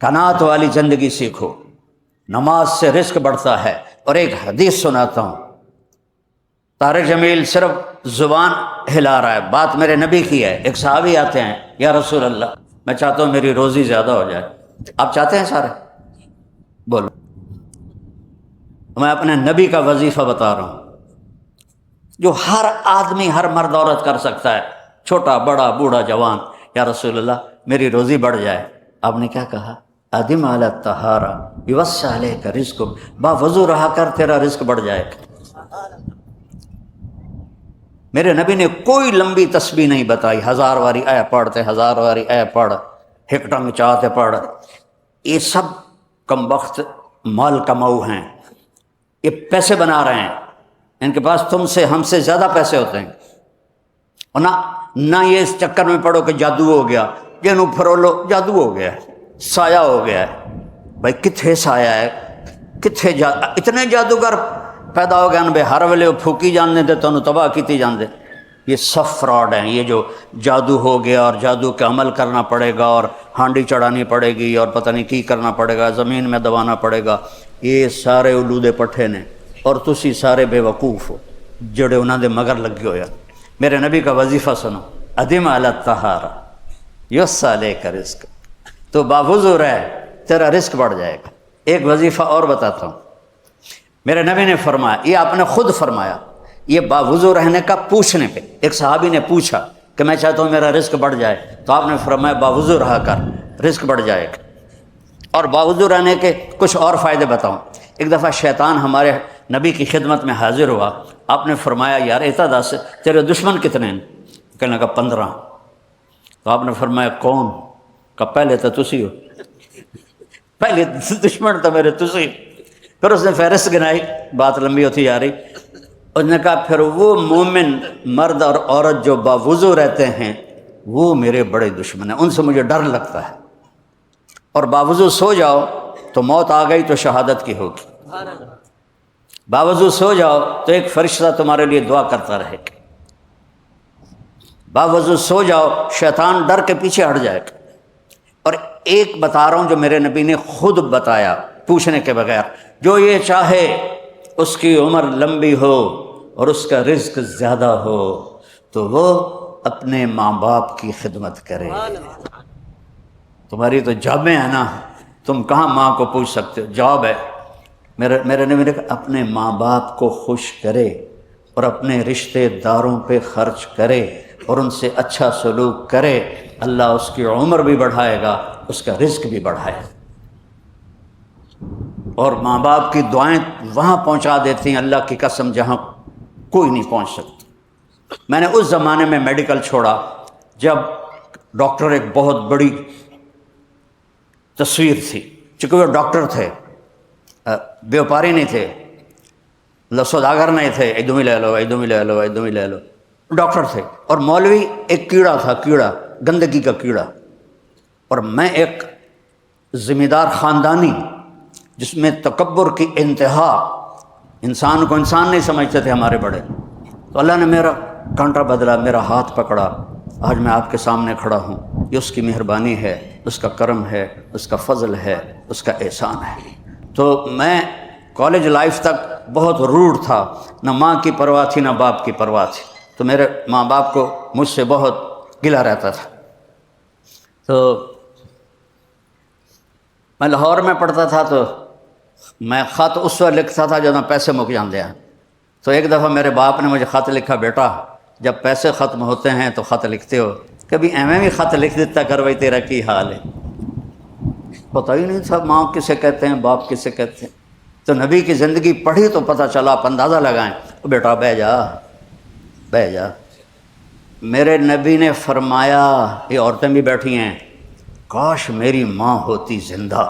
قناعت والی زندگی سیکھو، نماز سے رزق بڑھتا ہے۔ اور ایک حدیث سناتا ہوں، طارق جمیل صرف زبان ہلا رہا ہے، بات میرے نبی کی ہے۔ ایک صحابی آتے ہیں، یا رسول اللہ میں چاہتا ہوں میری روزی زیادہ ہو جائے۔ آپ چاہتے ہیں سارے؟ بولو۔ میں اپنے نبی کا وظیفہ بتا رہا ہوں جو ہر آدمی، ہر مرد عورت کر سکتا ہے، چھوٹا بڑا بوڑھا جوان۔ یا رسول اللہ میری روزی بڑھ جائے۔ آپ نے کیا کہا؟ ادم علی الطہارہ یوسع علیک رزق، با وضو رہا کر تیرا رزق بڑھ جائے گا۔ میرے نبی نے کوئی لمبی تسبیح نہیں بتائی، 1000 واری اے پڑھتے، 1000 واری اے پڑھ، ہک ٹنگ چاہتے پڑھ۔ یہ سب کم وقت مال کماؤ ہیں، یہ پیسے بنا رہے ہیں، ان کے پاس تم سے ہم سے زیادہ پیسے ہوتے ہیں۔ اور نہ یہ اس چکر میں پڑو کہ جادو ہو گیا، جنوں پھرولو جادو ہو گیا ہے، سایہ ہو گیا ہے۔ بھائی کتھے سایہ ہے، کتھے اتنے جادوگر پیدا ہو گئے ان بے ہر ویلے پھوکی جاندے تے تانوں تباہ کیتی جاندے۔ یہ سب فراڈ ہیں۔ یہ جو جادو ہو گیا اور جادو کے عمل کرنا پڑے گا اور ہانڈی چڑھانی پڑے گی اور پتہ نہیں کی کرنا پڑے گا، زمین میں دبانا پڑے گا، یہ سارے اولودے پٹھے نے، اور تسی سارے بے وقوف ہو جڑے انہاں دے مگر لگے ہوئے۔ میرے نبی کا وظیفہ سنو، ادم علی الطہارہ یوسع علیک رزق، تو باوضو رہ تیرا رزق بڑھ جائے گا۔ ایک وظیفہ اور بتاتا ہوں، میرے نبی نے فرمایا، یہ آپ نے خود فرمایا، یہ باوضو رہنے کا پوچھنے پہ ایک صحابی نے پوچھا کہ میں چاہتا ہوں میرا رزق بڑھ جائے، تو آپ نے فرمایا باوضو رہا کر رزق بڑھ جائے گا۔ اور باوضو رہنے کے کچھ اور فائدے بتاؤں۔ ایک دفعہ شیطان ہمارے نبی کی خدمت میں حاضر ہوا، آپ نے فرمایا یار ایتا دس تیرے دشمن کتنے ہیں؟ کہنے لگا 15۔ تو آپ نے فرمایا کون؟ کہ پہلے تو تسی ہو، پہلے دشمن تو میرے تسی۔ پھر اس نے فہرست گنائی، بات لمبی ہوتی جا رہی۔ اس نے کہا پھر وہ مومن مرد اور عورت جو باوضو رہتے ہیں وہ میرے بڑے دشمن ہیں، ان سے مجھے ڈر لگتا ہے۔ اور باوضو سو جاؤ تو موت آ گئی تو شہادت کی ہوگی، باوضو سو جاؤ تو ایک فرشتہ تمہارے لیے دعا کرتا رہے گا، باوضو سو جاؤ شیطان ڈر کے پیچھے ہٹ جائے گا۔ اور ایک بتا رہا ہوں جو میرے نبی نے خود بتایا پوچھنے کے بغیر، جو یہ چاہے اس کی عمر لمبی ہو اور اس کا رزق زیادہ ہو تو وہ اپنے ماں باپ کی خدمت کرے۔ تمہاری تو جابیں ہیں نا، تم کہاں ماں کو پوچھ سکتے ہو؟ جاب ہے۔ میرے نبی نے کہا اپنے ماں باپ کو خوش کرے اور اپنے رشتہ داروں پہ خرچ کرے اور ان سے اچھا سلوک کرے، اللہ اس کی عمر بھی بڑھائے گا، اس کا رزق بھی بڑھائے گا۔ اور ماں باپ کی دعائیں وہاں پہنچا دیتی ہیں اللہ کی قسم جہاں کوئی نہیں پہنچ سکتا۔ میں نے اس زمانے میں میڈیکل چھوڑا جب ڈاکٹر ایک بہت بڑی تصویر تھی، چونکہ وہ ڈاکٹر تھے، بیوپاری نہیں تھے، سوداگر نہیں تھے، ادھم ہی لے لو ادھم ہی لے لو ادھم ہی لے لو، ڈاکٹر تھے۔ اور مولوی ایک کیڑا تھا، کیڑا گندگی کا کیڑا، اور میں ایک ذمہ دار خاندانی جس میں تکبر کی انتہا، انسان کو انسان نہیں سمجھتے تھے ہمارے بڑے۔ تو اللہ نے میرا کانٹا بدلا، میرا ہاتھ پکڑا، آج میں آپ کے سامنے کھڑا ہوں۔ یہ اس کی مہربانی ہے، اس کا کرم ہے، اس کا فضل ہے، اس کا احسان ہے۔ تو میں کالج لائف تک بہت روڈ تھا، نہ ماں کی پرواہ تھی نہ باپ کی پرواہ تھی، تو میرے ماں باپ کو مجھ سے بہت گلہ رہتا تھا۔ تو میں لاہور میں پڑھتا تھا، تو میں خط اس وقت لکھتا تھا جب پیسے مک جاندے ہیں۔ تو ایک دفعہ میرے باپ نے مجھے خط لکھا، بیٹا جب پیسے ختم ہوتے ہیں تو خط لکھتے ہو، کبھی ایویں بھی خط لکھ دیتا کر بھائی تیرا کی حال ہے۔ پتہ ہی نہیں تھا ماں کسے کہتے ہیں، باپ کسے کہتے ہیں۔ تو نبی کی زندگی پڑھی تو پتہ چلا، آپ اندازہ لگائیں۔ بیٹا بہ جا بہ جا۔ میرے نبی نے فرمایا، یہ عورتیں بھی بیٹھی ہیں، کاش میری ماں ہوتی زندہ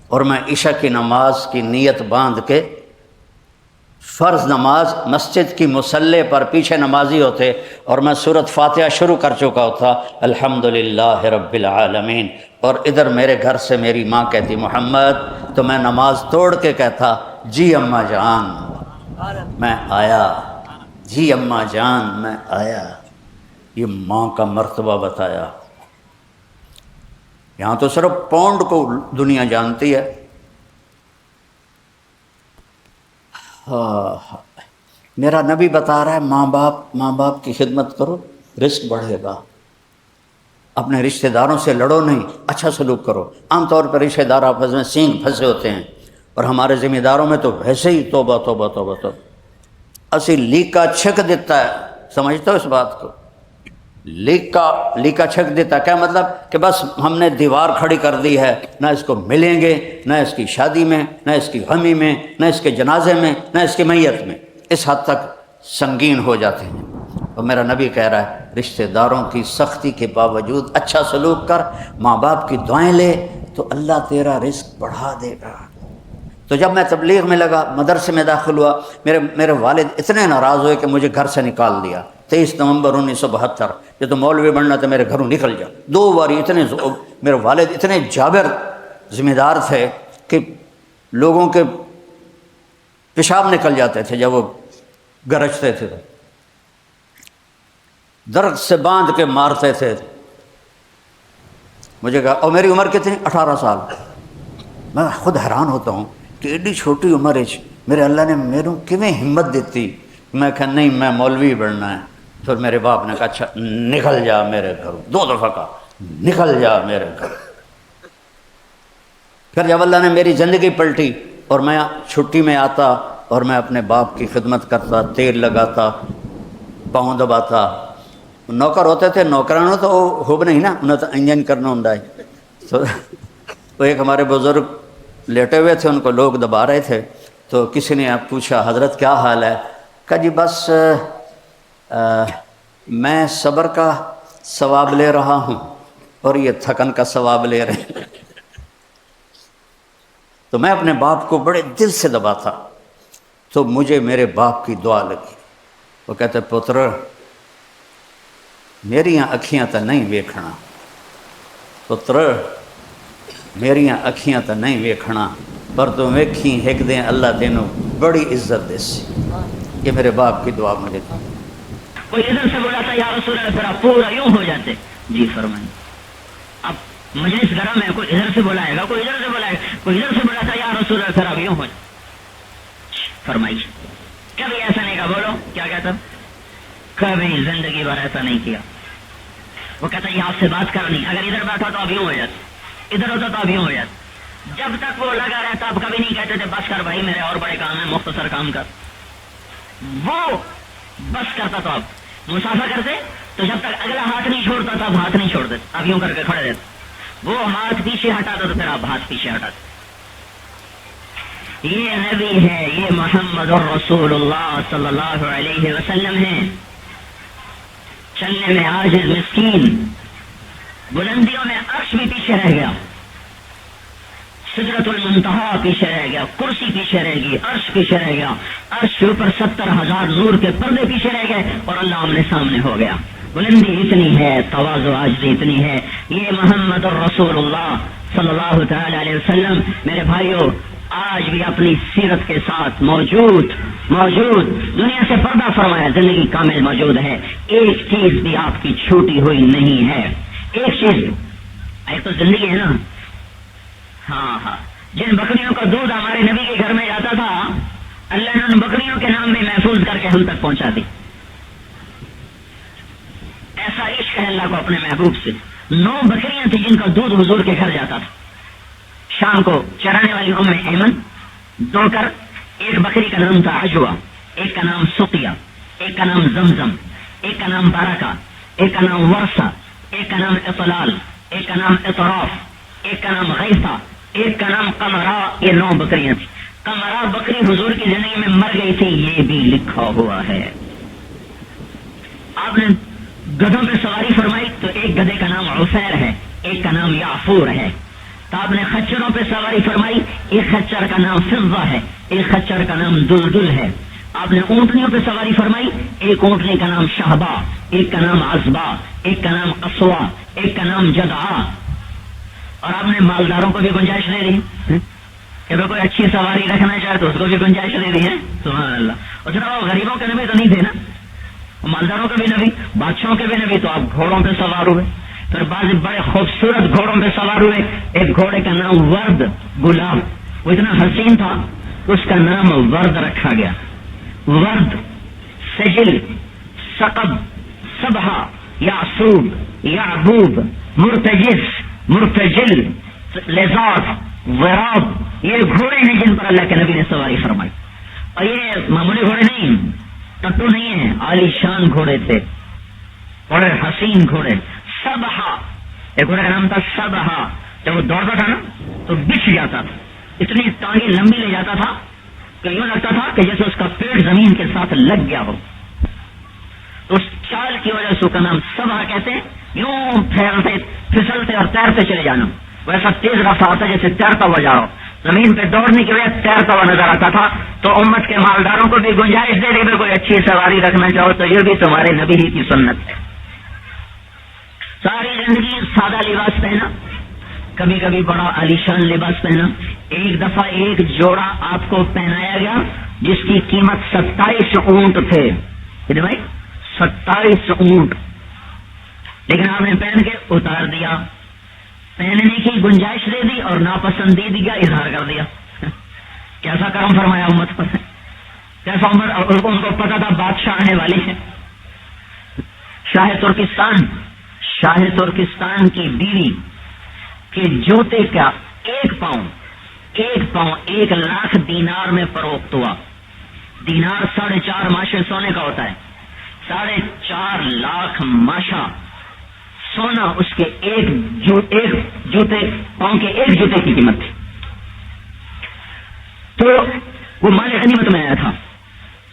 اور میں عشاء کی نماز کی نیت باندھ کے فرض نماز مسجد کی مصلی پر پیچھے نمازی ہوتے اور میں سورۃ فاتحہ شروع کر چکا ہوتا، الحمدللہ رب العالمین، اور ادھر میرے گھر سے میری ماں کہتی محمد، تو میں نماز توڑ کے کہتا جی اماں جان میں آیا، جی اماں جان میں آیا۔ یہ ماں کا مرتبہ بتایا۔ یہاں تو صرف پاؤنڈ کو دنیا جانتی ہے. میرا نبی بتا رہا ہے ماں باپ کی خدمت کرو، رزق بڑھے گا. اپنے رشتہ داروں سے لڑو نہیں، اچھا سلوک کرو. عام طور پر رشتہ دار آپس میں سینگ پھنسے ہوتے ہیں، اور ہمارے ذمہ داروں میں تو ویسے ہی توبہ توبہ توبہ توبہ. اسی لیکا چھک دیتا ہے، سمجھتے ہو اس بات کو؟ لیکا چھک دیتا کیا مطلب؟ کہ بس ہم نے دیوار کھڑی کر دی ہے، نہ اس کو ملیں گے، نہ اس کی شادی میں، نہ اس کی غمی میں، نہ اس کے جنازے میں، نہ اس کی میت میں. اس حد تک سنگین ہو جاتے ہیں. اور میرا نبی کہہ رہا ہے رشتہ داروں کی سختی کے باوجود اچھا سلوک کر، ماں باپ کی دعائیں لے، تو اللہ تیرا رزق بڑھا دے گا. تو جب میں تبلیغ میں لگا، مدرسے میں داخل ہوا، میرے والد اتنے ناراض ہوئے کہ مجھے گھر سے نکال دیا. 23 نومبر 1972. یہ تو مولوی بننا تھا، میرے گھروں نکل جا. 2 باری میرے والد اتنے جابر ذمہ دار تھے کہ لوگوں کے پیشاب نکل جاتے تھے جب وہ گرجتے تھے، تو درد سے باندھ کے مارتے تھے. مجھے کہا، اور میری عمر کتنی؟ 18 سال. میں خود حیران ہوتا ہوں کہ ایڈی چھوٹی عمر میرے اللہ نے میروں کیویں ہمت دیتی. میں کہا نہیں، میں مولوی بننا ہے. پھر میرے باپ نے کہا اچھا نکل جا میرے گھروں. 2 دفعہ کہا نکل جا میرے گھر. پھر جب اللہ نے میری زندگی پلٹی اور میں چھٹی میں آتا اور میں اپنے باپ کی خدمت کرتا، تیل لگاتا، پاؤں دباتا. نوکر ہوتے تھے، نوکرانوں تو خوب نہیں نا، انہیں تو انجن کرنا ہوں. تو ایک ہمارے بزرگ لیٹے ہوئے تھے، ان کو لوگ دبا رہے تھے. تو کسی نے پوچھا حضرت کیا حال ہے؟ کہا جی بس میں صبر کا ثواب لے رہا ہوں اور یہ تھکن کا ثواب لے رہے ہیں. تو میں اپنے باپ کو بڑے دل سے دباتا. تو مجھے میرے باپ کی دعا لگی. وہ کہتے پتر میریاں اکھیاں تو نہیں ویکھنا، پتر میریاں اکھیاں تو نہیں ویکھنا، پر تو ویکھی ایک دن اللہ تینوں بڑی عزت دے سی. یہ میرے باپ کی دعا مجھے تھی. کوئی ادھر سے بولا تھا یا رسول اللہ، پھر آپ پورا یوں ہو جاتے. جی فرمائیں. اب مجلس گرم ہے، کوئی ادھر سے بلائے گا، کوئی ادھر سے بلائے گا، کوئی ادھر سے بولا تھا یا رسول اللہ، پھر آپ یوں ہو جاتے. فرمائیے کبھی ایسا نہیں کہا. بولو کیا کہتا؟ کبھی زندگی بھر ایسا نہیں کیا. وہ کہتا یہ آپ سے بات کرنی، اگر ادھر بیٹھا تو آپ یوں ہو جاتے، ادھر ہوتا تو آپ یوں ہو جاتے. جب تک وہ لگا رہتا آپ کبھی نہیں کہتے تھے بس کر بھائی میرے اور بڑے کام ہیں، مختصر کام کر. وہ بس کرتا تو آپ مسافہ کرتے، تو جب تک اگلا ہاتھ نہیں چھوڑتا تھا آپ ہاتھ نہیں چھوڑتے، آپ یوں کر کے کھڑے رہتے. وہ ہاتھ پیچھے ہٹاتا تو پھر آپ ہاتھ پیچھے ہٹاتے. یہ نبی ہے، یہ محمد الرسول اللہ صلی اللہ علیہ وسلم ہے. چلنے میں عاجز مسکین، بلندیوں میں عرش بھی پیچھے رہ گیا، سدرۃ المنتہا پیچھے رہ گیا، کرسی پیچھے رہ گئی، عرش پیچھے رہ گیا، عرش کے اوپر 70,000 نور کے پردے پیچھے رہ گئے، اور اللہ آمنے سامنے ہو گیا. بلندی اتنی ہے، تواضع عاجزی اتنی ہے. یہ محمد الرسول اللہ صلی اللہ تعالی علیہ وسلم میرے بھائیوں آج بھی اپنی سیرت کے ساتھ موجود دنیا سے پردہ فرمایا، زندگی کامل موجود ہے. ایک چیز بھی آپ کی چھوٹی ہوئی نہیں ہے. ایک چیز، ایک تو زندگی ہے نا. ہاں جن بکریوں کا دودھ ہمارے نبی کے گھر میں جاتا تھا، اللہ نے ان بکریوں کے نام بھی محفوظ کر کے ہم تک پہنچا دی. ایسا عشق ہے اللہ کو اپنے محبوب سے. 9 بکریاں تھیں جن کا دودھ حضور کے گھر جاتا تھا. شام کو چرانے والی ایمن 2 کر، ایک بکری کا نام تھا عجوہ، ایک کا نام سقیہ، ایک کا نام زمزم، ایک کا نام برکہ، ایک کا نام ورثہ، ایک کا نام اطلال، ایک کا نام اطراف، ایک کا نام غیثہ، ایک کا نام قمرا. یہ 9 بکریاں تھیں. قمرا بکری حضور کی زندگی میں مر گئی تھی، یہ بھی لکھا ہوا ہے. آپ نے گدھوں پہ سواری فرمائی تو ایک گدھے کا نام عفیر ہے، ایک کا نام یعفور ہے. تو آپ نے خچروں پہ سواری فرمائی، ایک خچر کا نام فضہ ہے، ایک خچر کا نام دلدل ہے. آپ نے اونٹنیوں پہ سواری فرمائی، ایک اونٹنی کا نام شہبا، ایک کا نام عزبا، ایک کا نام قصوا، ایک کا نام جدعا. اور آپ نے مالداروں کو بھی گنجائش دے دی کہ اگر کوئی اچھی سواری رکھنا چاہے تو اس کو بھی گنجائش دے دی ہے. سبحان اللہ. اور جناب وہ غریبوں کے نبی تو نہیں تھے نا، مالداروں کے بھی نبی، بادشاہوں کے بھی نبی، تو آپ گھوڑوں پہ سوار ہوئے. پھر بعض بڑے خوبصورت گھوڑوں پہ سوار ہوئے. ایک گھوڑے کا نام ورد گلاب, وہ اتنا حسین تھا اس کا نام ورد رکھا گیا. ورد, سجل, ثقب, صبحہ, یعصوب, یعبوب, مرتجس, مرتجل, لذاذ, وراب, یہ گھوڑے ہیں جن پر اللہ کے نبی نے سواری فرمائی. اور یہ معمولی گھوڑے نہیں, ٹٹو نہیں ہیں, عالی شان گھوڑے تھے, بڑے حسین گھوڑے. سبحہ, ایک گھوڑے کا نام تھا سبحہ. جب وہ دوڑتا تھا نا تو بچھ جاتا تھا, اتنی ٹانگیں لمبی لے جاتا تھا کہ یوں لگتا تھا کہ جیسے اس کا پیٹ زمین کے ساتھ لگ گیا ہو. تو اس چال کی وجہ سے اس کا نام سبحہ کہتے ہیں. یوں پھیلتے پھسلتے اور تیرتے چلے جانا, ویسا تیز رفتار تھا جیسے تیرتا ہوا جا رہا ہو. زمین پہ دوڑنے کی وجہ تیرتا ہوا نظر آتا تھا. تو امت کے مالداروں کو بھی گنجائش دے دے, کوئی اچھی سواری رکھنا چاہو تو یہ بھی تمہارے نبی ہی کی سنت ہے. ساری زندگی سادہ لباس پہنا, کبھی کبھی بڑا عالیشان لباس پہنا. ایک دفعہ ایک جوڑا آپ کو پہنایا گیا جس کی قیمت 27 اونٹ تھے. کتنے بھائی؟ 27 اونٹ. لیکن آپ نے پہن کے اتار دیا, پہننے کی گنجائش دے دی اور ناپسندیدگی کا اظہار کر دیا. کیسا کرم فرمایا امت پر, کیسا امت. ان کو پتا تھا بادشاہ آنے والے ہیں. شاہ ترکستان کی بیوی کے جوتے کا ایک پاؤں 1,00,000 دینار میں فروخت ہوا. دینار 4.5 ماشے سونے کا ہوتا ہے. 4.5 لاکھ ماشا سونا اس کے ایک جوتے پاؤں کے ایک جوتے کی قیمت تھی. تو وہ مال غنیمت میں آیا تھا.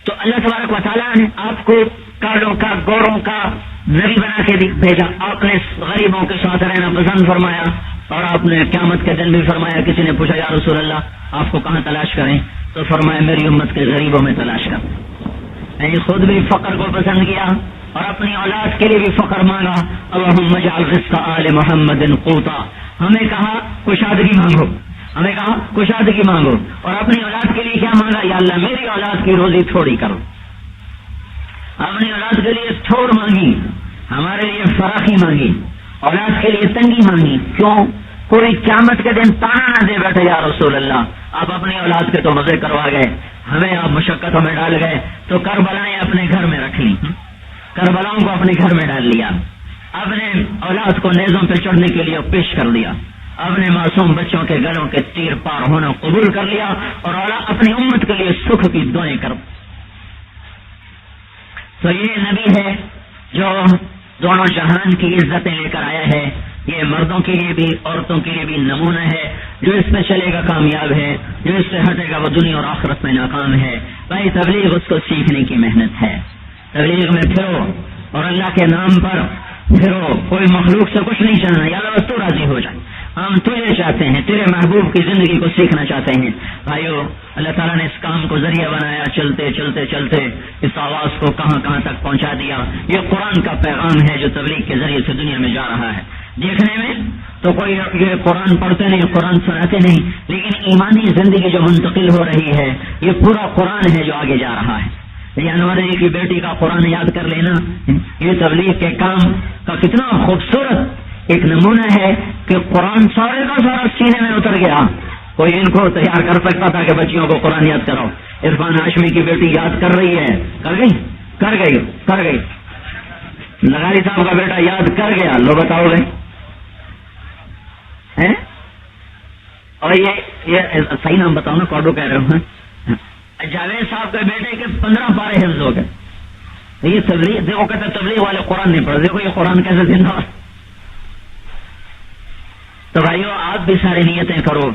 تو اللہ تبارک و تعالیٰ نے آپ کو کالوں کا گوروں کا نبی بنا کے بھیجا. آپ نے غریبوں کے ساتھ رہنا پسند فرمایا, اور آپ نے قیامت کے دن بھی فرمایا. کسی نے پوچھا یا رسول اللہ آپ کو کہاں تلاش کریں, تو فرمایا میری امت کے غریبوں میں تلاش کر. یعنی خود بھی فقر کو پسند کیا اور اپنی اولاد کے لیے بھی فقر مانگا. اللہم اجعل رزق آل محمد قوتا. ہمیں کہا کشادگی مانگو, ہمیں کہا کشادگی مانگو, اور اپنی اولاد کے لیے کیا مانگا, یا اللہ میری اولاد کی روزی تھوڑی کرو. اپنی اولاد کے لیے تھوڑ مانگی, ہمارے لیے فراخی مانگی, اولاد کے لیے تنگی مانگی. کیوں؟ کوئی قیامت کے دن تانا نہ دے بیٹھے یا رسول اللہ آپ اپنی اولاد کے تو مزے کروا گئے, ہمیں آپ مشقتوں میں ڈال گئے. تو کربلائیں اپنے گھر میں رکھ لی, کربلاؤں کو اپنے گھر میں ڈال لیا, اپنے اولاد کو نیزوں پہ چڑھنے کے لیے پیش کر دیا, اپنے معصوم بچوں کے گلوں کے تیر پار ہونا قبول کر لیا, اور اپنی امت کے لیے سکھ کی دعائیں کر. تو یہ نبی ہے جو دونوں جہان کی عزتیں لے کر آیا ہے. یہ مردوں کے لیے بھی عورتوں کے لیے بھی نمونہ ہے. جو اس میں چلے گا کامیاب ہے, جو اس سے ہٹے گا وہ دنیا اور آخرت میں ناکام ہے. بھائی تبلیغ اس کو سیکھنے کی محنت ہے. تبلیغ میں پھرو اور اللہ کے نام پر پھرو. کوئی مخلوق سے کچھ نہیں چاہنا, یا اللہ تو راضی ہو جائے. ہم تجھے چاہتے ہیں, تیرے محبوب کی زندگی کو سیکھنا چاہتے ہیں. بھائیو اللہ تعالیٰ نے اس کام کو ذریعہ بنایا, چلتے چلتے چلتے اس آواز کو کہاں کہاں تک پہنچا دیا. یہ قرآن کا پیغام ہے جو تبلیغ کے ذریعے سے دنیا میں جا رہا ہے. دیکھنے میں تو کوئی یہ قرآن پڑھتے نہیں, قرآن سناتے نہیں, لیکن ایمانی زندگی جو منتقل ہو رہی ہے یہ پورا قرآن ہے جو آگے جا رہا ہے. یہ انور علی کی بیٹی کا قرآن یاد کر لینا, یہ تبلیغ کے کام کا کتنا خوبصورت ایک نمونہ ہے کہ قرآن سارے کا سارا سینے میں اتر گیا. کوئی ان کو تیار کر سکتا تھا کہ بچیوں کو قرآن یاد کراؤ. عرفان ہاشمی کی بیٹی یاد کر رہی ہے, کر گئی. نگاری صاحب کا بیٹا یاد کر گیا, لو بتاؤ گے. اور یہ صحیح نام بتاؤ نا, کوڈو کہہ رہے ہو. جاوید صاحب کے بیٹے کے 15 پارے حفظ ہو گئے. یہ تبلیغ دیکھو, کہتے تبلیغ والے قرآن نہیں پڑھتے. دیکھو یہ قرآن کیسے زندہ. تو بھائیو آپ بھی ساری نیتیں کرو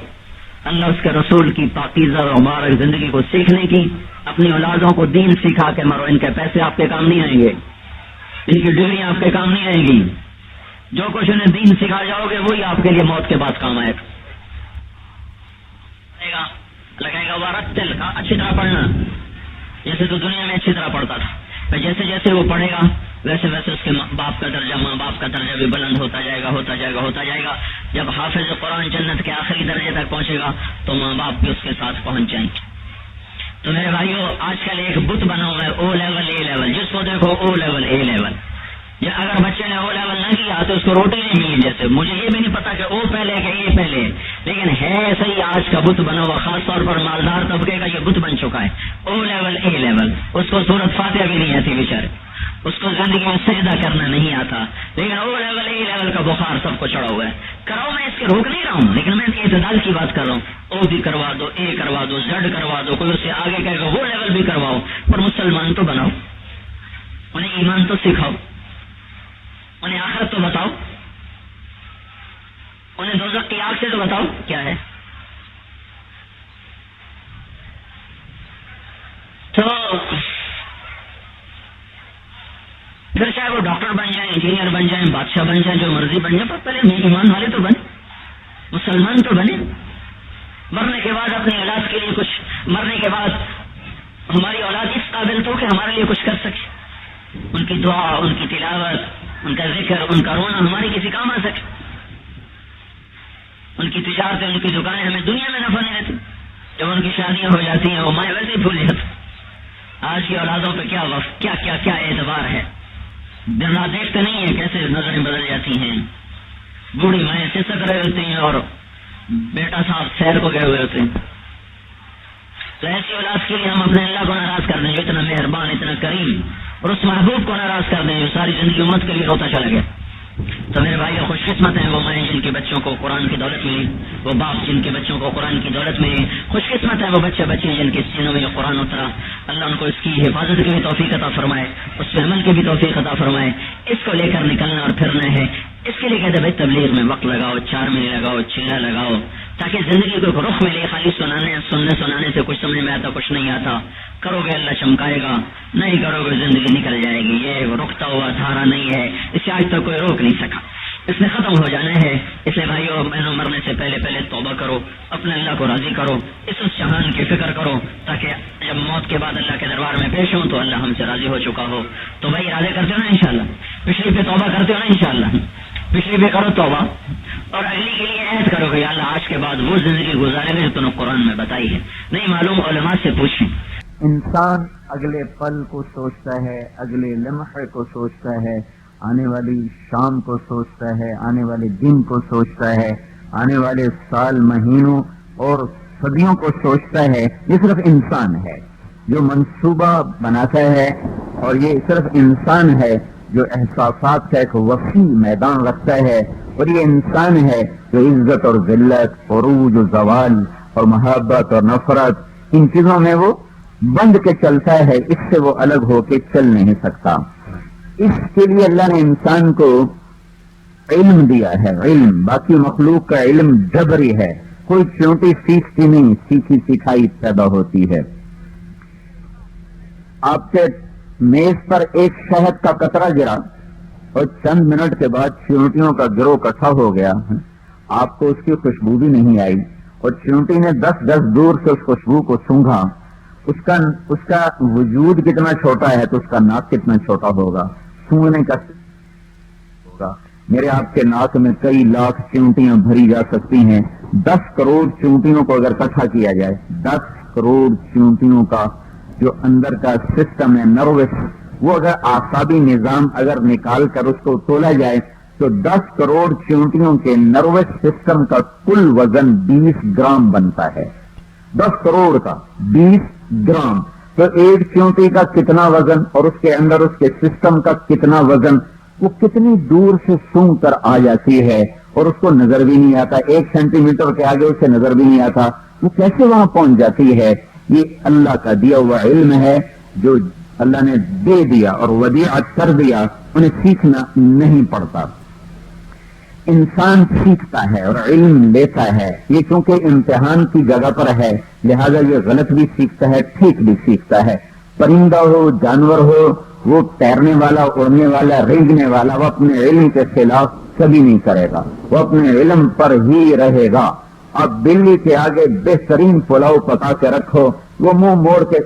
اللہ اس کے رسول کی پاکیزہ اور مبارک زندگی کو سیکھنے کی. اپنی اولادوں کو دین سکھا کے مرو. ان کے پیسے آپ کے کام نہیں آئیں گے, ان کی ڈگری آپ کے کام نہیں آئیں گی. جو کچھ انہیں دین سکھا جاؤ گے وہی آپ کے لیے موت کے بعد کام آئے گا. لگائے گا ورتل کا اچھی طرح پڑھنا, جیسے تو دنیا میں اچھی طرح پڑھتا تھا. جیسے جیسے وہ پڑھے گا ویسے ویسے اس کے باپ کا درجہ, ماں باپ کا درجہ بھی بلند ہوتا جائے گا. جب حافظ قرآن جنت کے آخری درجے تک پہنچے گا تو ماں باپ بھی اس کے ساتھ پہنچ جائیں گے. تو میرے بھائیو آج کل ایک بت بنا ہوا ہے, او لیول اے لیول. جس کو دیکھو او لیول اے لیول. یا اگر بچے نے او لیول نہ کیا تو اس کو روٹی نہیں ملی. جیسے مجھے یہ بھی نہیں پتا کہ او پہلے کہ یہ پہلے، لیکن ہے صحیح آج کا بت بنا ہوا، خاص طور پر مالدار طبقے کا یہ بت بن چکا ہے. او لیول اے لیول، اس کو سورت فاتحہ بھی نہیں آتی بیچارے، اس کو زندگی میں سجدہ کرنا نہیں آتا، لیکن او لیول اے لیول کا بخار سب کو چڑھا ہوا ہے. کراؤ، میں اس کے روک نہیں رہا ہوں، لیکن میں اعتدال کی بات کر رہا ہوں. او بھی کروا دو، اے کروا دو، زڈ کروا دو، کوئی اس سے آگے کہے گا وہ لیول بھی کرواؤ، پر مسلمان تو بناؤ، انہیں ایمان تو سکھاؤ، انہیں آخرت تو بتاؤ، انہیں دوزخ کی آگ سے تو بتاؤ کیا ہے. تو پھر چاہے وہ ڈاکٹر بن جائیں، انجینئر بن جائیں، بادشاہ بن جائیں، جو مرضی بن جائیں، پر پہلے ایمان والے تو بنے، مسلمان تو بنے. مرنے کے بعد اپنی اولاد کے لیے کچھ، مرنے کے بعد ہماری اولاد اس قابل تو کہ ہمارے لیے کچھ کر سکے، ان کی دعا، ان کی تلاوت، ان کا ذکر، ان کا رونا ہماری کسی کام آ سکے. ان کی تجارتیں، ان کی دکانیں ہمیں دنیا میں نفع نہیں دیتی، جب ان کی شادیاں ہو جاتی ہیں وہ مائیں ویسے ہی بھول جاتی. آج کی اولادوں پہ کیا وقت، کیا کیا کیا اعتبار ہے. دن رات دیکھتے نہیں ہیں کیسے نظریں بدل جاتی ہیں. بوڑھی مائیں سسک رہے ہوتے ہیں اور بیٹا صاحب سیر کو گئے ہوئے ہوتے ہیں. تو ایسی اولاد کے لیے ہم اپنے اللہ کو ناراض کر دیں جو اتنا مہربان، اتنا کریم، اور اس محبوب کو ناراض کر دیں جو ساری زندگی امت کے لیے روتا چلا گیا. تو میرے بھائی خوش قسمت ہیں وہ مائیں جن کے بچوں کو قرآن کی دولت ملی، وہ باپ جن کے بچوں کو قرآن کی دولت ملی. خوش قسمت ہیں وہ بچے بچی جن کے سینوں میں یہ قرآن اترا. اللہ ان کو اس کی حفاظت کی بھی توفیق عطا فرمائے، اس پہ عمل کی بھی توفیق عطا فرمائے. اس کو لے کر نکلنا اور پھرنا ہے. اس کے لیے کہتے بھائی تبلیغ میں وقت لگاؤ، 4 مہینے لگاؤ، چلہ لگاؤ، تاکہ زندگی کو رخ ملے. خالی سنانے سے کچھ سمجھ میں آتا، کچھ نہیں آتا. کرو گے اللہ چمکائے گا، نہیں کرو گے زندگی نکل جائے گی. یہ رکتا ہوا دھارا نہیں ہے، اسے آج تک کوئی روک نہیں سکا، اس نے ختم ہو جانا ہے. اس لیے بھائیو بہنوں مرنے سے پہلے پہلے توبہ کرو، اپنے اللہ کو راضی کرو، اس جہان کی فکر کرو، تاکہ جب موت کے بعد اللہ کے دربار میں پیش ہوں تو اللہ ہم سے راضی ہو چکا ہو. تو بھائی ارادے کرتے ہو نا انشاءاللہ، پچھلی پہ توبہ کرتے ہو نا انشاءاللہ، پچھلی پہ کرو توبہ، اور اگلی کے لیے عہد کرو کہ اللہ آج کے بعد وہ زندگی گزارے گا جو تم نے قرآن میں بتائی ہے. نہیں معلوم علماء سے پوچھیں. انسان اگلے پل کو سوچتا ہے، اگلے لمحے کو سوچتا ہے، آنے والی شام کو سوچتا ہے، آنے والے دن کو سوچتا ہے، آنے والے سال، مہینوں اور صدیوں کو سوچتا ہے. یہ صرف انسان ہے جو منصوبہ بناتا ہے، اور یہ صرف انسان ہے جو احساسات کا ایک وسیع میدان رکھتا ہے، اور یہ انسان ہے جو عزت اور ذلت، عروج و زوال اور محبت اور نفرت، ان چیزوں میں وہ بند کے چلتا ہے. اس سے وہ الگ ہو کے چل نہیں سکتا. اس کے لیے اللہ نے انسان کو علم دیا ہے. علم باقی مخلوق کا علم جبری ہے، کوئی چونٹی سیکھتی نہیں، سیکھی سکھائی پیدا ہوتی ہے. آپ کے میز پر ایک شہد کا قطرہ گرا اور چند منٹ کے بعد چیونٹیوں کا گروہ اکٹھا ہو گیا. آپ کو اس کی خوشبو بھی نہیں آئی، اور چیونٹی نے 10 گز دور سے اس خوشبو کو سونگھا. اس کا وجود کتنا چھوٹا ہے تو اس کا ناک کتنا چھوٹا ہوگا، سونگنے کا ہوگا. میرے آپ کے ناک میں کئی لاکھ چیونٹیاں بھری جا سکتی ہیں. 10 کروڑ چیونٹیوں کو اگر اکٹھا کیا جائے، 10 کروڑ چیونٹیوں کا جو اندر کا سسٹم ہے نروس، وہ اگر اعصابی نظام اگر نکال کر اس کو تولا جائے تو 10 کروڑ چیونٹیوں کے نروس سسٹم کا کل وزن 20 گرام بنتا ہے. 10 کروڑ کا 20 گرام. تو ایک چیونٹی کا کتنا وزن اور اس کے اندر اس کے سسٹم کا کتنا وزن، وہ کتنی دور سے سونگ کر آ جاتی ہے اور اس کو نظر بھی نہیں آتا. 1 سینٹی میٹر کے آگے اسے نظر بھی نہیں آتا، وہ کیسے وہاں پہنچ جاتی ہے. یہ اللہ کا دیا ہوا علم ہے جو اللہ نے دے دیا اور ودیعت کر دیا. انہیں سیکھنا نہیں پڑتا. انسان سیکھتا ہے اور علم لیتا ہے. یہ چونکہ امتحان کی جگہ پر ہے لہذا یہ غلط بھی سیکھتا ہے، ٹھیک بھی سیکھتا ہے. پرندہ ہو، جانور ہو، وہ تیرنے والا، اڑنے والا، رینگنے والا، وہ اپنے علم کے خلاف کبھی نہیں کرے گا، وہ اپنے علم پر ہی رہے گا. اب بلی کے آگے بہترین پلاؤ پکا کے رکھو، وہ منہ موڑ کے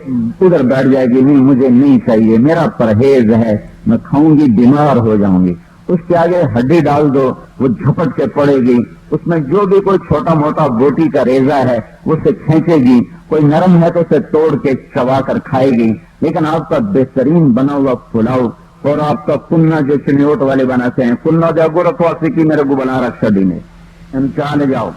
ادھر بیٹھ جائے گی، نہیں مجھے نہیں چاہیے، میرا پرہیز ہے، میں کھاؤں گی بیمار ہو جاؤں گی. اس کے آگے ہڈی ڈال دو، وہ جھپٹ کے پڑے گی. اس میں جو بھی کوئی چھوٹا موٹا بوٹی کا ریزہ ہے وہ اسے کھینچے گی، کوئی نرم ہے تو اسے توڑ کے چبا کر کھائے گی. لیکن آپ کا بہترین بنا ہوا پلاؤ اور آپ کا کنہ جو چنیوٹ والے بناتے ہیں، کنہ جاگو رکھو کی میرے کو بنا رکھا دی نے ہم چاہ جاؤ،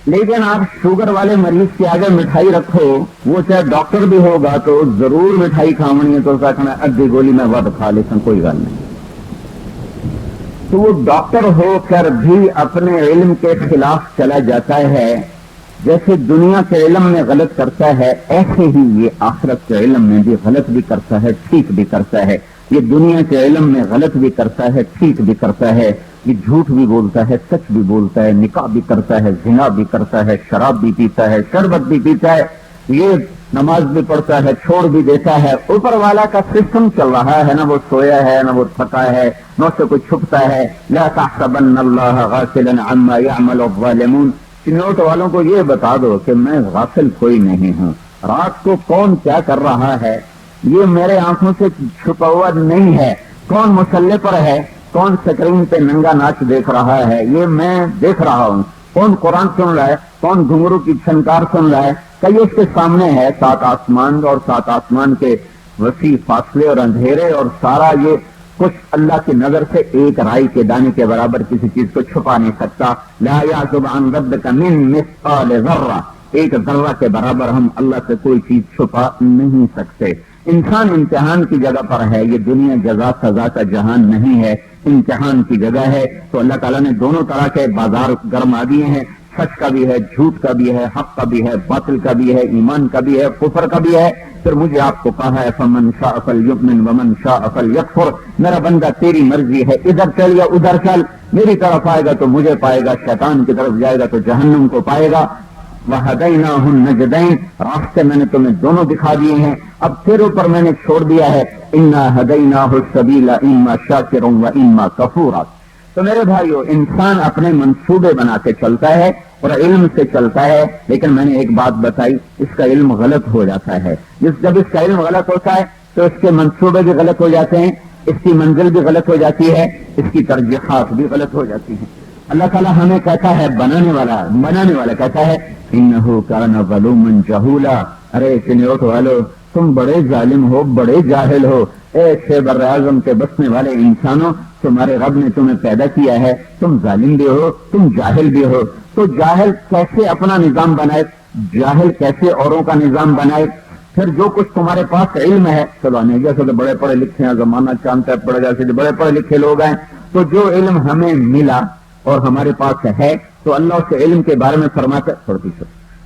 لیکن آپ شوگر والے مریض کے آگے مٹھائی رکھو، وہ چاہے ڈاکٹر بھی ہوگا تو ضرور مٹھائی کھاونی ہے، تو سکنا ادھی گولی میں ود کھا لیتا کوئی گل نہیں۔ تو وہ ڈاکٹر ہو کر بھی اپنے علم کے خلاف چلا جاتا ہے، جیسے دنیا کے علم میں غلط کرتا ہے ایسے ہی یہ آخرت کے علم میں بھی غلط بھی کرتا ہے، ٹھیک بھی کرتا ہے۔ یہ دنیا کے علم میں غلط بھی کرتا ہے، ٹھیک بھی کرتا ہے، یہ جھوٹ بھی بولتا ہے، سچ بھی بولتا ہے، نکاح بھی کرتا ہے، زنا بھی کرتا ہے، شراب بھی پیتا ہے، شربت بھی پیتا ہے، یہ نماز بھی پڑھتا ہے، چھوڑ بھی دیتا ہے۔ اوپر والا کا سسٹم چل رہا ہے، نہ وہ سویا ہے نہ وہ تھکا ہے، نہ سے کوئی چھپتا ہے۔ لا تحسبن اللہ غافلا عما يعمل الظالمون، چنوٹ والوں کو یہ بتا دو کہ میں غافل کوئی نہیں ہوں، رات کو کون کیا کر رہا ہے یہ میرے آنکھوں سے چھپا ہوا نہیں ہے، کون مسلح پر ہے، کون سکرین پہ ننگا ناچ دیکھ رہا ہے یہ میں دیکھ رہا ہوں، کون قرآن سن رہا ہے، کون گھنگرو کی چھنکار سن رہا ہے، کئی اس کے سامنے ہے، سات آسمان اور سات آسمان کے وسیع فاصلے اور اندھیرے اور سارا یہ کچھ اللہ کی نظر سے ایک رائی کے دانے کے برابر کسی چیز کو چھپا نہیں سکتا۔ لا یعزب عن ربک من مثقال ذرہ، ایک ذرہ کے برابر ہم اللہ سے کوئی چیز چھپا نہیں سکتے۔ انسان امتحان کی جگہ پر ہے، یہ دنیا جزا سزا کا جہان نہیں ہے، امتحان کی جگہ ہے۔ تو اللہ تعالیٰ نے دونوں طرح کے بازار گرما دیے ہیں، سچ کا بھی ہے، جھوٹ کا بھی ہے، حق کا بھی ہے، باطل کا بھی ہے، ایمان کا بھی ہے، کفر کا بھی ہے۔ پھر مجھے آپ کو کہا ہے فمن شاء فلیؤمن ومن شاء فلیکفر، میرا بندہ تیری مرضی ہے، ادھر چل یا ادھر چل، میری طرف آئے گا تو مجھے پائے گا، شیطان کی طرف جائے گا تو جہنم کو پائے گا۔ وَهَدَيْنَاهُ النَّجْدَيْنِ، راستے میں نے تمہیں دونوں دکھا دیے ہیں، اب تیرے اوپر میں نے چھوڑ دیا ہے۔ إِنَّا هَدَيْنَاهُ السَّبِيلَ إِمَّا شَاكِرٌ وَإِمَّا كَفُورًا۔ تو میرے بھائیو، انسان اپنے منصوبے بنا کے چلتا ہے اور علم سے چلتا ہے، لیکن میں نے ایک بات بتائی، اس کا علم غلط ہو جاتا ہے۔ جب اس کا علم غلط ہوتا ہے تو اس کے منصوبے بھی غلط ہو جاتے ہیں، اس کی منزل بھی غلط ہو جاتی ہے، اس کی ترجیحات بھی غلط ہو جاتی ہیں۔ اللہ تعالیٰ ہمیں کہتا ہے، بنانے والا کہتا ہے انہ کان ظلوما جہولا، ارے چنیوٹ والو تم بڑے ظالم ہو، بڑے جاہل ہو، اے بر اعظم کے بسنے والے انسانوں، تمہارے رب نے تمہیں پیدا کیا ہے، تم ظالم بھی ہو، تم جاہل بھی ہو۔ تو جاہل کیسے اپنا نظام بنائے، جاہل کیسے اوروں کا نظام بنائے؟ پھر جو کچھ تمہارے پاس علم ہے، چلو نہیں جیسے تو بڑے پڑھے لکھے ہیں، زمانہ چاندتا پڑے جیسے بڑے پڑھے لکھے لوگ ہیں، تو جو علم ہمیں ملا اور ہمارے پاس ہے تو اللہ اس علم کے بارے میں فرماتا ہے،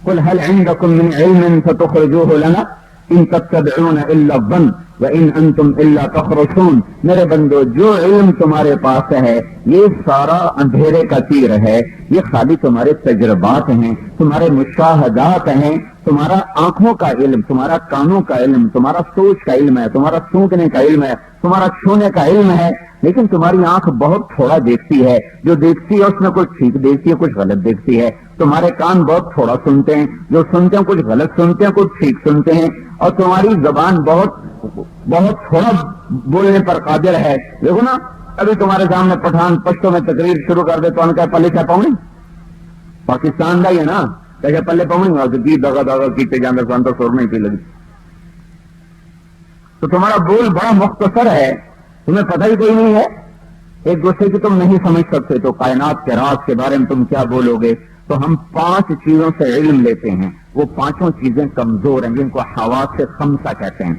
قل هل عندكم من علم فتخرجوه لنا ان تتبعون الا الظن وان انتم الا تخرصون۔ میرے بندو، جو علم تمہارے پاس ہے یہ سارا اندھیرے کا تیر ہے، یہ خالی تمہارے تجربات ہیں، تمہارے مشاہدات ہیں، تمہارا آنکھوں کا علم، تمہارا کانوں کا علم، تمہارا سوچ کا علم ہے، تمہارا سونکنے کا علم ہے، تمہارا چھونے کا علم ہے، لیکن تمہاری آنکھ بہت تھوڑا دیکھتی ہے، جو دیکھتی ہے اس میں کچھ ٹھیک دیکھتی ہے، کچھ غلط دیکھتی ہے۔ تمہارے کان بہت تھوڑا سنتے ہیں، جو سنتے ہیں کچھ غلط سنتے ہیں، کچھ ٹھیک سنتے ہیں، اور تمہاری زبان بہت تھوڑا بولنے پر قادر ہے۔ دیکھو نا، ابھی تمہارے سامنے پٹھان پشتوں میں تقریر شروع کر دے تو ان کا پلے کیا پاؤں، پاکستان کا ہی ہے نا، کہ پلے پاؤں گا داغا کیتے جانے سے اندر سور نہیں پی لگی۔ تو تمہارا بول بڑا مختصر ہے، تمہیں پتہ ہی کوئی نہیں ہے، ایک دوسرے کی تم نہیں سمجھ سکتے، تو کائنات کے راز کے بارے میں تم کیا بولو گے؟ تو ہم 5 چیزوں سے علم لیتے ہیں، وہ 5 چیزیں کمزور ہیں، جن کو حواس خمسہ کہتے ہیں،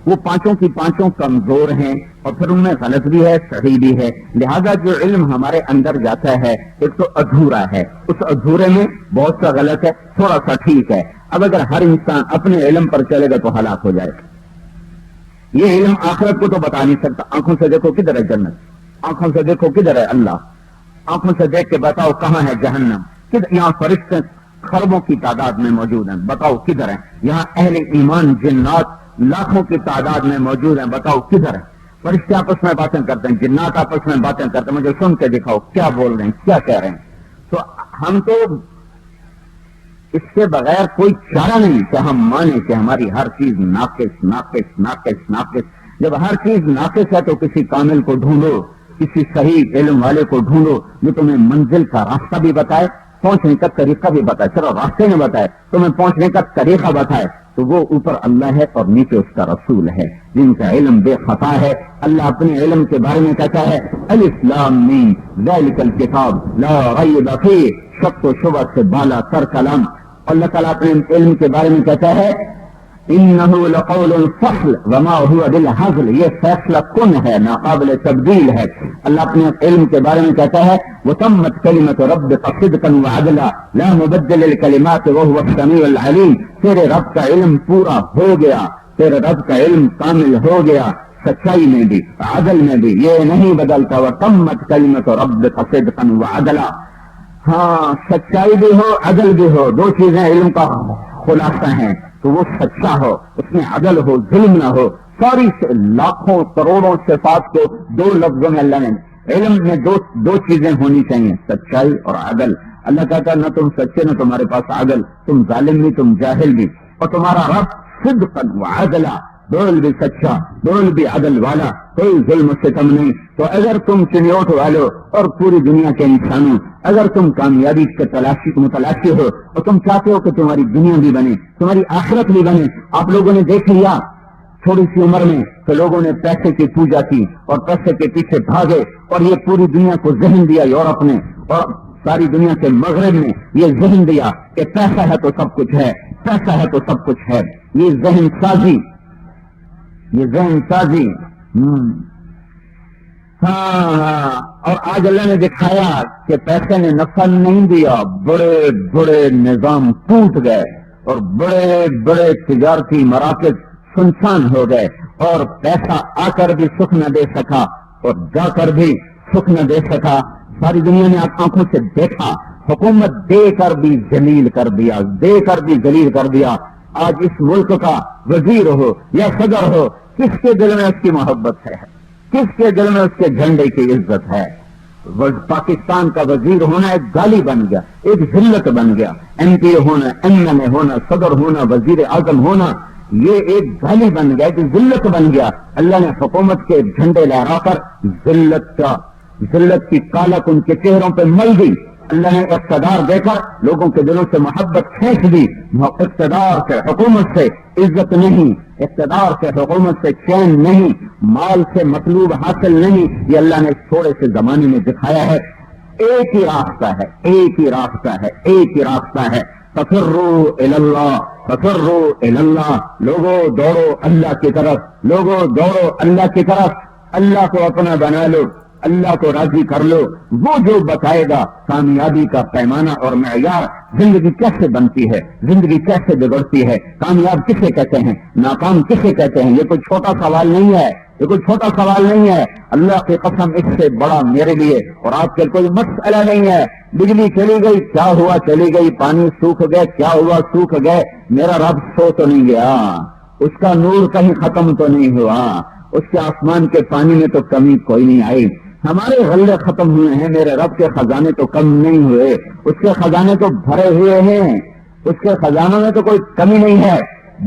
وہ 5 کی 5 کمزور ہیں، اور پھر ان میں غلط بھی ہے، صحیح بھی ہے۔ لہذا جو علم ہمارے اندر جاتا ہے ایک تو ادھورا ہے، اس ادھورے میں بہت سا غلط ہے، تھوڑا سا ٹھیک ہے۔ اب اگر ہر انسان اپنے علم پر چلے گا تو ہلاک ہو جائے گا۔ یہ علم آخرت کو تو بتا نہیں سکتا، آنکھوں سے دیکھو کدھر ہے جنت، آنکھوں سے دیکھو کدھر ہے اللہ، آنکھوں سے دیکھ کے بتاؤ کہاں ہے جہنم، کدھر یہاں فرشتے خربوں کی تعداد میں موجود ہیں، بتاؤ کدھر ہیں، یہاں اہل ایمان جنات لاکھوں کی تعداد میں موجود ہیں، بتاؤ کدھر ہیں۔ فرشتے آپس میں باتیں کرتے ہیں، جنات آپس میں باتیں کرتے ہیں، مجھے سن کے دکھاؤ کیا بول رہے ہیں، کیا کہہ رہے ہیں۔ تو ہم تو اس کے بغیر کوئی چارہ نہیں کہ ہم مانیں کہ ہماری ہر چیز ناقص ناقص ناقص ناقص۔ جب ہر چیز ناقص ہے تو کسی کامل کو ڈھونڈو، کسی صحیح علم والے کو ڈھونڈو جو تمہیں منزل کا راستہ بھی بتائے، پہنچنے کا طریقہ بھی بتائے، چلو راستے میں بتائے، تمہیں پہنچنے کا طریقہ بتائے، تو وہ اوپر اللہ ہے اور نیچے اس کا رسول ہے جن کا علم بے خطا ہے. اللہ اپنے علم کے بارے میں کہتا ہے الف لام میم ذالک الکتاب لا ریب فیہ، شک و شبہ سے بالا تر کلام. اللہ تعالیٰ اپنے علم کے بارے میں کہتا ہے انہ لقول فصل وما هو بالهزل، یہ فیصلہ کن ہے، ناقابل تبدیل ہے. اللہ اپنے علم کے بارے میں کہتا ہے وتمت کلمۃ ربک صدقا وعدلا لا مبدل للکلمات وهو السمیع العلیم. تیرے رب کا علم پورا ہو گیا، تیرے رب کا علم کامل ہو گیا، سچائی میں بھی عدل میں بھی یہ نہیں بدلتا. وتمت کلمۃ ربک صدقا وعدلا، ہاں سچائی بھی ہو عدل بھی ہو، دو چیزیں علم کا خلاصہ ہیں. تو وہ سچا ہو، اس میں عدل ہو، ظلم نہ ہو. ساری لاکھوں کروڑوں صفات کو دو لفظوں میں اللہ نے، علم میں دو چیزیں ہونی چاہیے، سچائی اور عدل. اللہ کہتا ہے نہ تم سچے نہ تمہارے پاس عدل، تم ظالم بھی تم جاہل بھی. اور تمہارا رب صدقا وعدلا، بول بھی سچا بول بھی عدل والا، کوئی ظلم ستم نہیں. تو اگر تم چنیوٹ والو اور پوری دنیا کے انسانوں، اگر تم کامیابی کے متلاشی ہو اور تم چاہتے ہو کہ تمہاری دنیا بھی بنے تمہاری آخرت بھی بنے. آپ لوگوں نے دیکھ لیا تھوڑی سی عمر میں کہ لوگوں نے پیسے کی پوجا کی اور پیسے کے پیچھے بھاگے، اور یہ پوری دنیا کو ذہن دیا، یورپ نے اور ساری دنیا کے مغرب میں یہ ذہن دیا کہ پیسہ ہے تو سب کچھ ہے، پیسہ ہے تو سب کچھ ہے. یہ ذہن سازی، یہ ذہن سازی. ہاں اور آج اللہ نے دکھایا کہ پیسے نے نفع نہیں دیا، بڑے بڑے نظام ٹوٹ گئے اور بڑے بڑے تجارتی مراکز سنسان ہو گئے، اور پیسہ آ کر بھی سکھ نہ دے سکا اور جا کر بھی سکھ نہ دے سکا. ساری دنیا نے آنکھوں سے دیکھا، حکومت دے کر بھی ذلیل کر دیا، دے کر بھی ذلیل کر دیا. آج اس ملک کا وزیر ہو یا صدر ہو، کس کے دل میں اس کی محبت ہے، کس کے دل میں اس کے جھنڈے کی عزت ہے؟ پاکستان کا وزیر ہونا ایک گالی بن گیا، ایک ذلت بن گیا. ایم پی ہونا، ایم ایل اے ہونا، صدر ہونا، وزیر اعظم ہونا، یہ ایک گالی بن گیا، ایک ذلت بن گیا. اللہ نے حکومت کے جھنڈے لہرا کر ذلت کی کالک ان کے چہروں پہ مل دی. اللہ نے اقتدار دے کر لوگوں کے دلوں سے محبت کھینچ دی. اقتدار سے حکومت سے عزت نہیں، اقتدار سے حکومت سے چین نہیں، مال سے مطلوب حاصل نہیں. یہ اللہ نے تھوڑے سے زمانے میں دکھایا ہے. ایک ہی راستہ ہے، ایک ہی راستہ ہے، ایک ہی راستہ ہے. ففروا الی اللہ، ففروا الی اللہ. لوگوں دوڑو اللہ کی طرف، لوگوں دوڑو اللہ کی طرف. اللہ کو اپنا بنا لو، اللہ کو راضی کر لو. وہ جو بتائے گا کامیابی کا پیمانہ اور معیار، زندگی کیسے بنتی ہے، زندگی کیسے بگڑتی ہے، کامیاب کسے کہتے ہیں، ناکام کسے کہتے ہیں. یہ کوئی چھوٹا سوال نہیں ہے، یہ کوئی چھوٹا سوال نہیں ہے. اللہ کی قسم اس سے بڑا میرے لیے اور آپ کے کوئی مسئلہ نہیں ہے. بجلی چلی گئی، کیا ہوا چلی گئی، پانی سوکھ گئے، کیا ہوا سوکھ گئے. میرا رب سو تو نہیں گیا، اس کا نور کہیں ختم تو نہیں ہوا، اس کے آسمان کے پانی میں تو کمی کوئی نہیں آئی. ہمارے غلے ختم ہوئے ہیں، میرے رب کے خزانے تو کم نہیں ہوئے، اس کے خزانے تو بھرے ہوئے ہیں، اس کے خزانوں میں تو کوئی کمی نہیں ہے.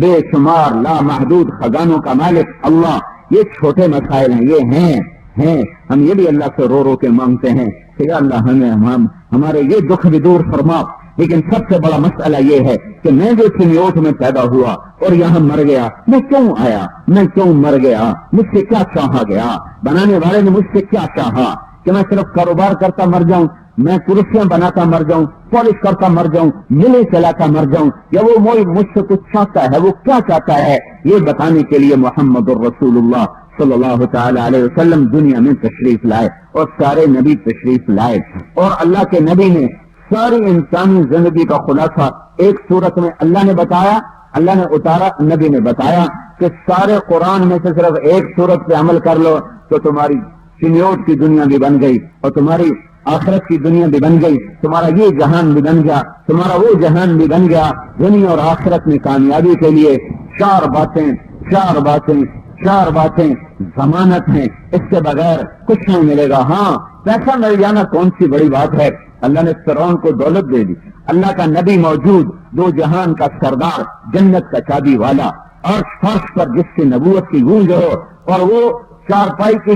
بے شمار لامحدود خزانوں کا مالک اللہ. یہ چھوٹے مسائل ہیں، یہ ہیں ہم یہ بھی اللہ سے رو رو کے مانگتے ہیں کہ یا اللہ ہمارے یہ دکھ بھی دور فرما. لیکن سب سے بڑا مسئلہ یہ ہے کہ میں جو چنیوٹ میں پیدا ہوا اور یہاں مر گیا، میں کیوں آیا، میں کیوں مر گیا، مجھ سے کیا چاہا گیا، بنانے والے نے مجھ سے کیا چاہا کہ میں صرف کاروبار کرتا مر جاؤں، میں کرسیاں بناتا مر جاؤں، پالش کرتا مر جاؤں، ملے چلاتا مر جاؤں، یا وہ مجھ سے کچھ چاہتا ہے، وہ کیا چاہتا ہے؟ یہ بتانے کے لیے محمد الرسول اللہ صلی اللہ تعالی علیہ وسلم دنیا میں تشریف لائے اور سارے نبی تشریف لائے. اور اللہ کے نبی نے ساری انسانی زندگی کا خلاصہ ایک صورت میں اللہ نے بتایا، اللہ نے اتارا، نبی نے بتایا کہ سارے قرآن میں سے صرف ایک صورت پہ عمل کر لو تو تمہاری چنیوٹ کی دنیا بھی بن گئی اور تمہاری آخرت کی دنیا بھی بن گئی، تمہارا یہ جہان بھی بن گیا، تمہارا وہ جہان بھی بن گیا. دنیا اور آخرت میں کامیابی کے لیے چار باتیں ضمانت ہیں، اس کے بغیر کچھ نہیں ملے گا. ہاں پیسہ مل جانا کون سی بڑی بات ہے، اللہ نے فرعون کو دولت دے دی، اللہ کا نبی موجود، دو جہان کا سردار، جنت کا چابی والا، عرش فرش پر جس کی نبوت کی گونج ہو، اور وہ چارپائی کی